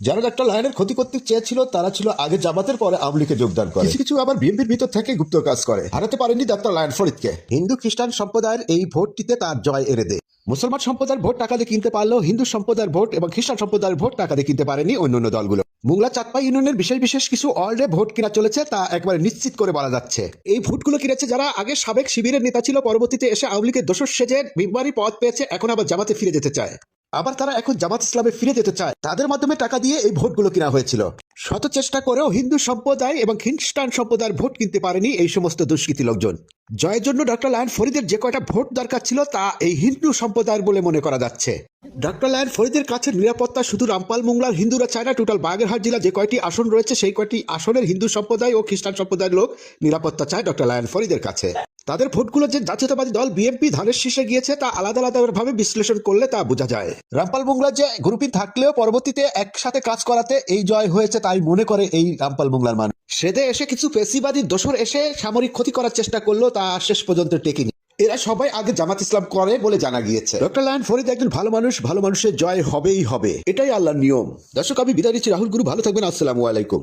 যারা ডক্টর লায়নের ক্ষতি করতে চেয়েছিল তারা ছিল আগে জামাতের পরে আওয়ামী লীগে যোগদান করে, কিছু কিছু আবার বিএনপির ভিতর থেকে গুপ্ত কাজ করে। হারাতে পারেনি ডক্টর লায়ন ফরিদকে। হিন্দু খ্রিস্টান সম্প্রদায়ের এই ভোটটিতে তার জয় এনে দেয়। মুসলমান সম্প্রদায়ের ভোট টাকা দিয়ে কিনতে পারলেও হিন্দু সম্প্রদায়ের ভোট এবং খ্রিস্টান সম্প্রদায়ের ভোট টাকা দিয়ে কিনতে পারেনি অন্যান্য দলগুলো। মোংলা চাঁদপাই ইউনিয়নের বিশেষ বিশেষ কিছু ওয়ার্ডে ভোট কিনা চলেছে, তা একবারে নিশ্চিত করে বলা যাচ্ছে। এই ভোটগুলো কিনেছে যারা আগে সাবেক শিবিরের নেতা ছিল, পরবর্তীতে এসে আওয়ামী লীগের দোসর সেজে মেম্বারি পদ পেয়েছে, এখন আবার জামাতে ফিরে যেতে চায়। আবার তারা এখন জামাত ইসলামে ফিরে যেতে চায়। তাদের মাধ্যমে টাকা দিয়ে এই ভোটগুলো কিনা হয়েছিল। শত চেষ্টা করেও হিন্দু সম্প্রদায় এবং খ্রিস্টান সম্প্রদায়ের ভোট কিনতে পারেনি এই সমস্ত দুষ্কৃতী লোকজন। জয়ের জন্য ডক্টর লায়ন ফরিদের যে কয়টা ভোট দরকার ছিল তা এই হিন্দু সম্প্রদায়ের বলে মনে করা যাচ্ছে। ডক্টর লায়ন ফরিদের কাছে নিরাপত্তা শুধু রামপাল মোংলার হিন্দুরা চায় না, টোটাল বাগেরহাট জেলা যে কয়টি আসন রয়েছে সেই কয়টি আসনের হিন্দু সম্প্রদায় ও খ্রিস্টান সম্প্রদায়ের লোক নিরাপত্তা চায় ডক্টর লায়ন ফরিদের কাছে। তাদের ভোটগুলো যে জাতীয়তাবাদী দল বিএনপি ধানের শীর্ষে গিয়েছে তা আলাদা আলাদা ভাবে বিশ্লেষণ করলে তা বোঝা যায়। রামপাল মোংলার যে গ্রুপিং থাকলেও পরবর্তীতে একসাথে কাজ করাতে এই জয় হয়েছে তাই মনে করে এই রামপাল মোংলার মানুষ। সেদে এসে কিছু পেশিবাদী দোসর এসে সামরিক ক্ষতি করার চেষ্টা করলো, তা শেষ পর্যন্ত টেকেনি। এরা সবাই আগে জামাত ইসলাম করে বলে জানা গিয়েছে। ডক্টর লায়ন ফরিদ একজন ভালো মানুষ, ভালো মানুষের জয় হবেই হবে, এটাই আল্লাহর নিয়ম। দর্শক, আমি বিদায় নিচ্ছি। রাহুল গুরু, ভালো থাকবেন। আসসালামু আলাইকুম।